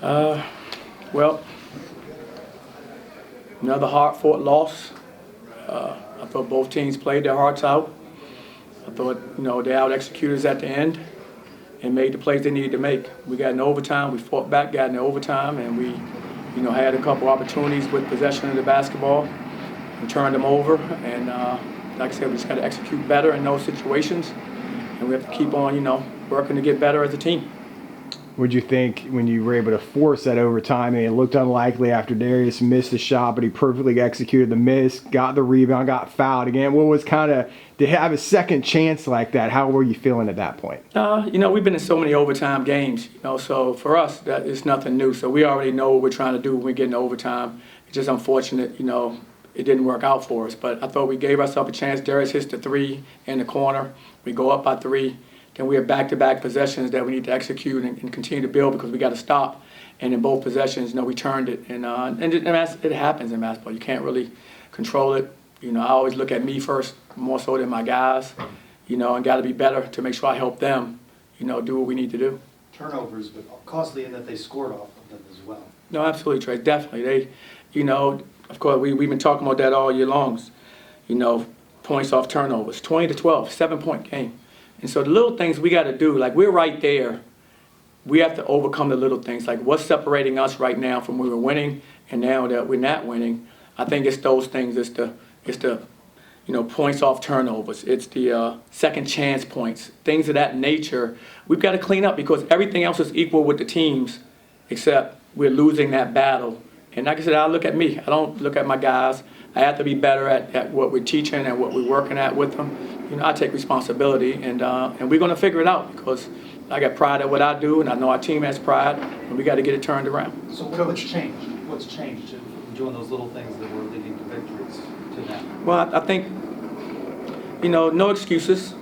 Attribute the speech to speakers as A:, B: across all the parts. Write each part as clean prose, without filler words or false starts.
A: Well, another hard-fought loss. I thought both teams played their hearts out. I thought, they out-executed us at the end and made the plays they needed to make. We got in overtime. We fought back, got in overtime, and we, had a couple opportunities with possession of the basketball and turned them over. And like I said, we just got to execute better in those situations, and we have to keep on, working to get better as a team.
B: What did you think when you were able to force that overtime? And it looked unlikely after Darius missed the shot, but he perfectly executed the miss, got the rebound, got fouled again. What was to have a second chance like that? How were you feeling at that point?
A: We've been in so many overtime games, so for us, that is nothing new. So we already know what we're trying to do when we get into overtime. It's just unfortunate, it didn't work out for us. But I thought we gave ourselves a chance. Darius hits the three in the corner. We go up by three. Then we have back-to-back possessions that we need to execute and continue to build because we got to stop. And in both possessions, we turned it. And it happens in basketball. You can't really control it. I always look at me first, more so than my guys, and got to be better to make sure I help them, do what we need to do.
C: Turnovers, but costly in that they scored off of them as well.
A: No, absolutely, Trey. Definitely. Of course, we've been talking about that all year long. Points off turnovers, 20-12, 7-point game. And so the little things we got to do, like we're right there, we have to overcome the little things. Like what's separating us right now from when we were winning and now that we're not winning, I think it's those things. It's the points off turnovers. It's the second chance points, things of that nature. We've got to clean up because everything else is equal with the teams except we're losing that battle. And like I said, I look at me. I don't look at my guys. I have to be better at what we're teaching and what we're working at with them. I take responsibility, and we're going to figure it out because I got pride at what I do, and I know our team has pride, and we got to get it turned around.
C: So what's changed? What's changed in doing those little things that were leading to victories to now?
A: Well, I think, no excuses,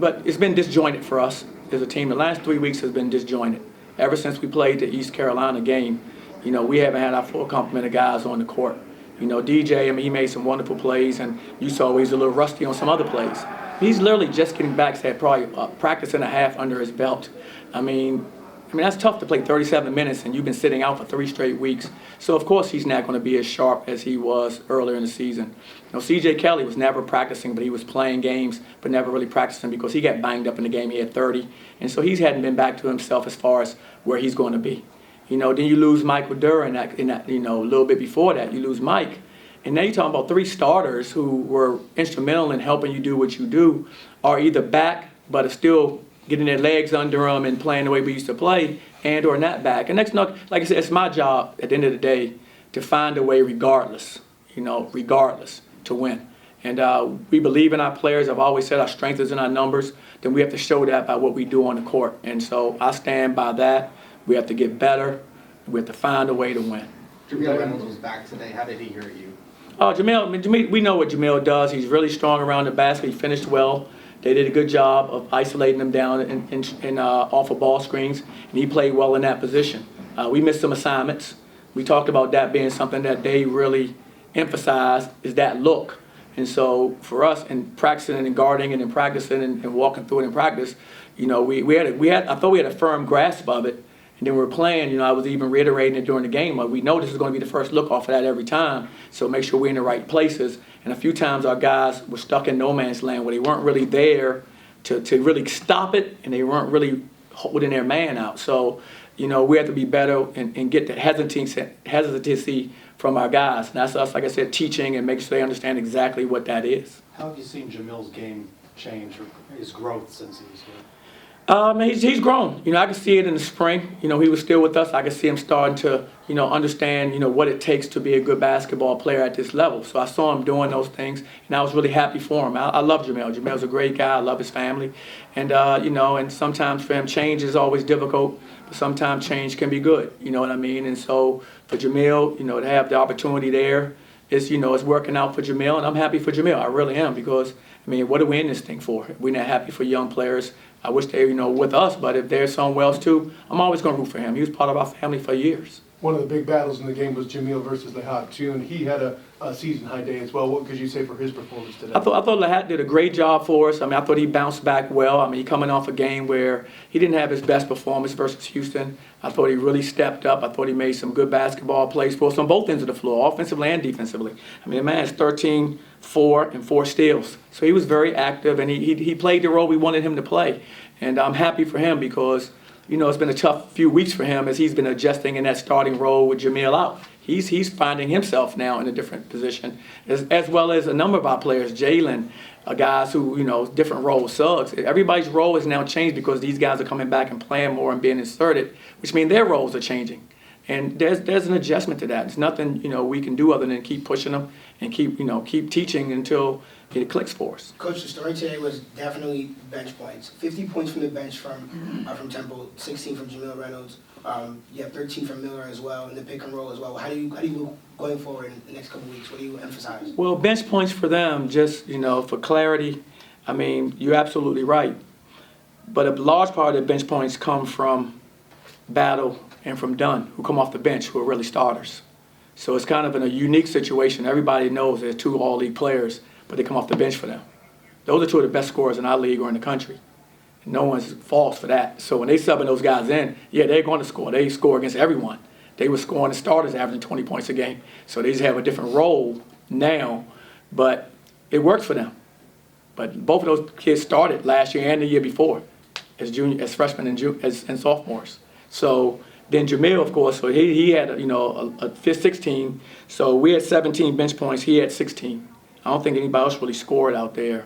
A: but it's been disjointed for us as a team. The last 3 weeks has been disjointed. Ever since we played the East Carolina game, we haven't had our full complement of guys on the court. DJ, he made some wonderful plays, and you saw he's a little rusty on some other plays. He's literally just getting back. He's had probably a practice and a half under his belt. I mean, that's tough to play 37 minutes, and you've been sitting out for 3 straight weeks. So, of course, he's not going to be as sharp as he was earlier in the season. C.J. Kelly was never practicing, but he was playing games, but never really practicing because he got banged up in the game. He had 30, and so he hadn't been back to himself as far as where he's going to be. Then you lose Michael Durr in that, a little bit before that, you lose Mike. And now you're talking about 3 starters who were instrumental in helping you do what you do are either back but are still getting their legs under them and playing the way we used to play and or not back. And that's not, like I said, it's my job at the end of the day to find a way regardless to win. And we believe in our players. I've always said our strength is in our numbers. Then we have to show that by what we do on the court. And so I stand by that. We have to get better. We have to find a way to win.
D: Jameel Reynolds was back today. How did he hurt you?
A: Jameel, we know what Jameel does. He's really strong around the basket. He finished well. They did a good job of isolating him down and off of ball screens, and he played well in that position. We missed some assignments. We talked about that being something that they really emphasized is that look. And so for us, in practicing and guarding and in practicing and walking through it in practice, I thought we had a firm grasp of it. And then we were playing, I was even reiterating it during the game. We know this is going to be the first look off of that every time, so make sure we're in the right places. And a few times our guys were stuck in no man's land where they weren't really there to really stop it, and they weren't really holding their man out. So, we have to be better and get the hesitancy from our guys. And that's us, like I said, teaching and making sure they understand exactly what that is.
C: How have you seen Jamil's game change or his growth since he was here?
A: He's grown. I could see it in the spring. He was still with us. I could see him starting to, understand, what it takes to be a good basketball player at this level. So I saw him doing those things, and I was really happy for him. I love Jamil. Jamil's a great guy. I love his family. And, and sometimes for him, change is always difficult, but sometimes change can be good. You know what I mean? And so for Jamil, to have the opportunity there, it's working out for Jamil, and I'm happy for Jamil. I really am because, what are we in this thing for? We're not happy for young players. I wish they, with us, but if they're somewhere else too, I'm always going to root for him. He was part of our family for years.
E: one of the big battles in the game was Jamil versus Lahat too, and he had a season high day as well. What could you say for his performance today?
A: I thought Lahat did a great job for us. I mean, I thought he bounced back well. I mean, he coming off a game where he didn't have his best performance versus Houston. I thought he really stepped up. I thought he made some good basketball plays for us on both ends of the floor, offensively and defensively. I mean, the man has 13, 4, and 4 steals. So he was very active, and he played the role we wanted him to play. And I'm happy for him because, it's been a tough few weeks for him as he's been adjusting in that starting role with Jamil out. He's finding himself now in a different position, as well as a number of our players, Jalen, guys who, different roles, Suggs. Everybody's role has now changed because these guys are coming back and playing more and being inserted, which means their roles are changing. And there's an adjustment to that. There's nothing, we can do other than keep pushing them and keep teaching until it clicks for us.
F: Coach, the story today was definitely bench points. 50 points from the bench from Temple, 16 from Jamil Reynolds. You have 13 from Miller as well, in the pick and roll as well. How do you move going forward in the next couple of weeks? What do you emphasize?
A: Well, bench points for them, just, for clarity, I mean, you're absolutely right. But a large part of the bench points come from Battle and from Dunn, who come off the bench, who are really starters. So it's kind of in a unique situation. Everybody knows there's 2 all-league players, but they come off the bench for them. Those are 2 of the best scorers in our league or in the country. No one's false for that. So when they subbing those guys in, they're going to score. They score against everyone. They were scoring the starters averaging 20 points a game. So they just have a different role now, but it works for them. But both of those kids started last year and the year before as freshmen and sophomores. So then Jamil, of course, so he had a 16. So we had 17 bench points. He had 16. I don't think anybody else really scored out there,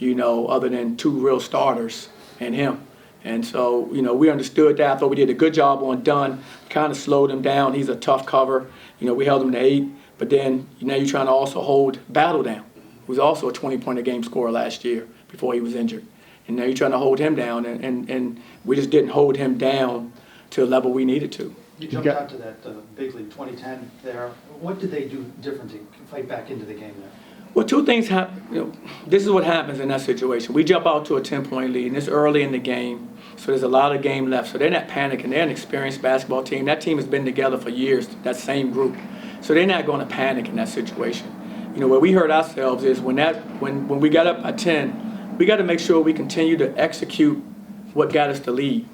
A: other than 2 real starters and him. And so, we understood that. I thought we did a good job on Dunn, kind of slowed him down. He's a tough cover. We held him to 8. But then, now you're trying to also hold Battle down, who's also a 20-point-a-game scorer last year before he was injured. And now you're trying to hold him down, and we just didn't hold him down to a level we needed to.
C: You jumped out to that big league 2010 there. What did they do different to fight back into the game there?
A: Well, 2 things happen. This is what happens in that situation. We jump out to a 10-point lead, and it's early in the game, so there's a lot of game left. So they're not panicking. They're an experienced basketball team. That team has been together for years, that same group. So they're not going to panic in that situation. Where we hurt ourselves is when we got up at 10, we got to make sure we continue to execute what got us the lead.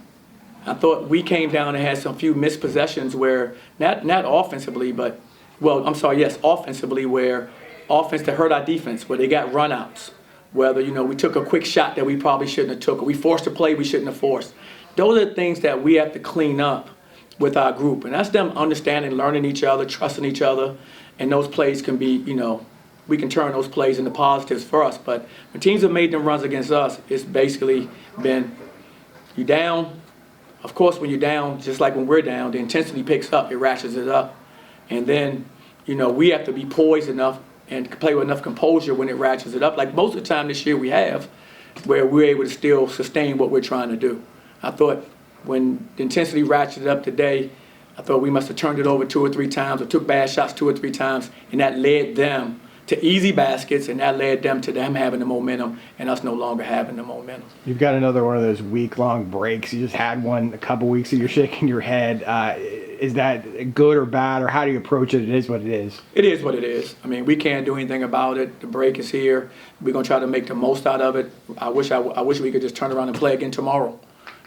A: I thought we came down and had some few missed possessions where, not offensively, but, offensively, where offense that hurt our defense, where they got runouts, whether, we took a quick shot that we probably shouldn't have took, or we forced a play we shouldn't have forced. Those are the things that we have to clean up with our group. And that's them understanding, learning each other, trusting each other, and those plays can be, we can turn those plays into positives for us. But when teams have made them runs against us, it's basically been, you down. Of course, when you're down, just like when we're down, the intensity picks up, it ratchets it up. And then, we have to be poised enough and play with enough composure when it ratchets it up. Like most of the time this year we have, where we're able to still sustain what we're trying to do. I thought when the intensity ratcheted up today, I thought we must have turned it over 2 or 3 times or took bad shots 2 or 3 times, and that led them to easy baskets, and that led them to them having the momentum and us no longer having the momentum.
B: You've got another one of those week-long breaks. You just had one a couple weeks ago. You're shaking your head. Is that good or bad, or how do you approach it? It is what it is.
A: It is what it is. I mean, we can't do anything about it. The break is here. We're going to try to make the most out of it. I wish we could just turn around and play again tomorrow.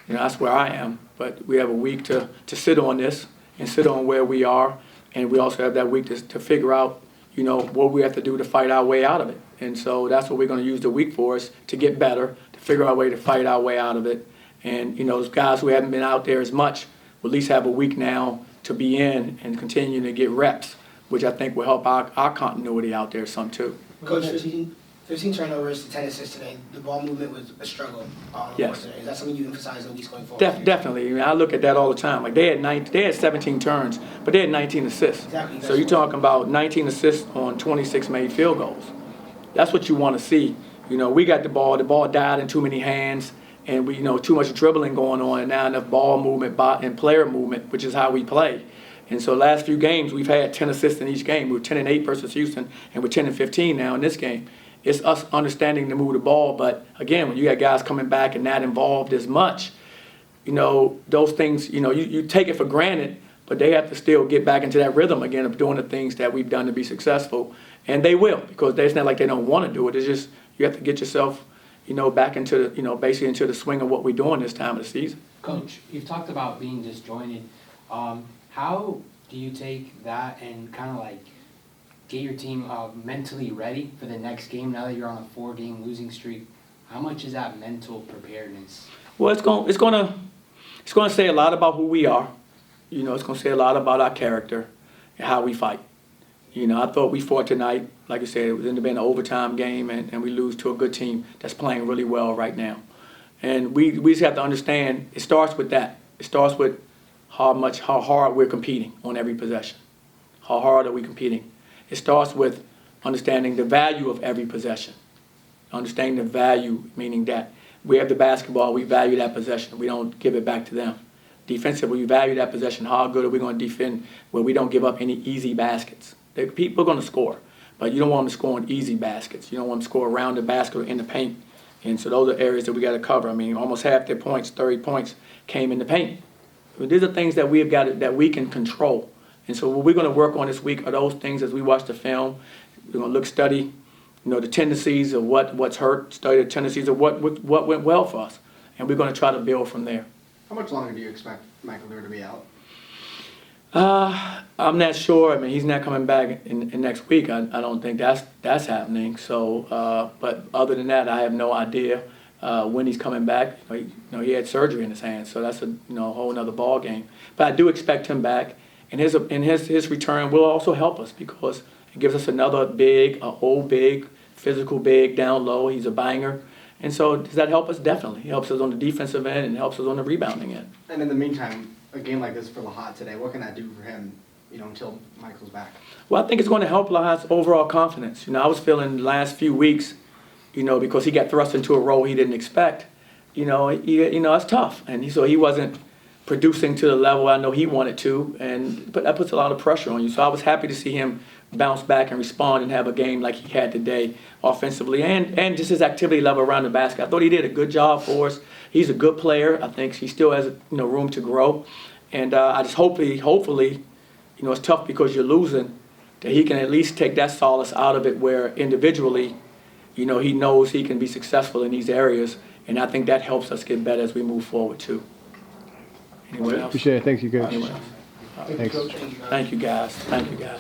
A: That's where I am. But we have a week to sit on this and sit on where we are, and we also have that week to figure out what we have to do to fight our way out of it. And so that's what we're going to use the week for, is to get better, to figure out a way to fight our way out of it. And, those guys who haven't been out there as much will at least have a week now to be in and continue to get reps, which I think will help our continuity out there some too.
F: Coach, 15 turnovers to 10 assists today. The ball movement was a struggle
A: Yes.
F: today. Is that something you emphasize in weeks going forward?
A: Definitely. I look at that all the time. Like they had 17 turns, but they had 19 assists.
F: Exactly.
A: So you're talking about 19 assists on 26 made field goals. That's what you want to see. We got the ball died in too many hands, and we too much dribbling going on, and not enough ball movement and player movement, which is how we play. And so last few games we've had 10 assists in each game. We were 10-8 versus Houston, and we're 10-15 now in this game. It's us understanding to move the ball, but again, when you got guys coming back and not involved as much, those things, you take it for granted, but they have to still get back into that rhythm again of doing the things that we've done to be successful. And they will, because it's not like they don't want to do it. It's just you have to get yourself, back into the, basically into the swing of what we're doing this time of the season.
G: Coach, you've talked about being disjointed. How do you take that and kind of like get your team mentally ready for the next game now that you're on a 4-game losing streak? How much is that mental preparedness?
A: Well, it's gonna say a lot about who we are. It's gonna say a lot about our character and how we fight. I thought we fought tonight. Like I said, it was ended up being an overtime game, and we lose to a good team that's playing really well right now. And we just have to understand, it starts with that. It starts with how hard we're competing on every possession. How hard are we competing? It starts with understanding the value of every possession. Understanding the value, meaning that we have the basketball, we value that possession. We don't give it back to them. Defensively, we value that possession. How good are we going to defend where we don't give up any easy baskets? People are going to score, but you don't want them scoring easy baskets. You don't want them to score around the basket or in the paint. And so those are areas that we got to cover. I mean, almost half their points, 30 points, came in the paint. So these are things that we've got that we can control. And so what we're going to work on this week are those things as we watch the film. We're going to study, the tendencies of what's hurt, study the tendencies of what went well for us, and we're going to try to build from there.
D: How much longer do you expect Michael Lear to be out?
A: I'm not sure. I mean, he's not coming back in next week. I don't think that's happening. So, but other than that, I have no idea when he's coming back. He had surgery in his hand, so that's a whole another ball game. But I do expect him back, and his return will also help us because it gives us another big, physical big down low. He's a banger. And so does that help us? Definitely. He helps us on the defensive end and helps us on the rebounding end.
D: And in the meantime, a game like this for Lahat today, what can that do for him, until Michael's back?
A: Well, I think it's going to help Lahat's overall confidence. I was feeling the last few weeks, because he got thrust into a role he didn't expect. It's tough. And so he wasn't producing to the level I know he wanted to, but that puts a lot of pressure on you. So I was happy to see him bounce back and respond and have a game like he had today offensively and just his activity level around the basket. I thought he did a good job for us. He's a good player. I think he still has room to grow. And I just hopefully, it's tough because you're losing, that he can at least take that solace out of it where individually, he knows he can be successful in these areas. And I think that helps us get better as we move forward too. Anyone else?
B: Appreciate it. Thank you, Coach.
A: Anyone else?
B: Thanks.
A: Thank you, guys. Thank you, guys.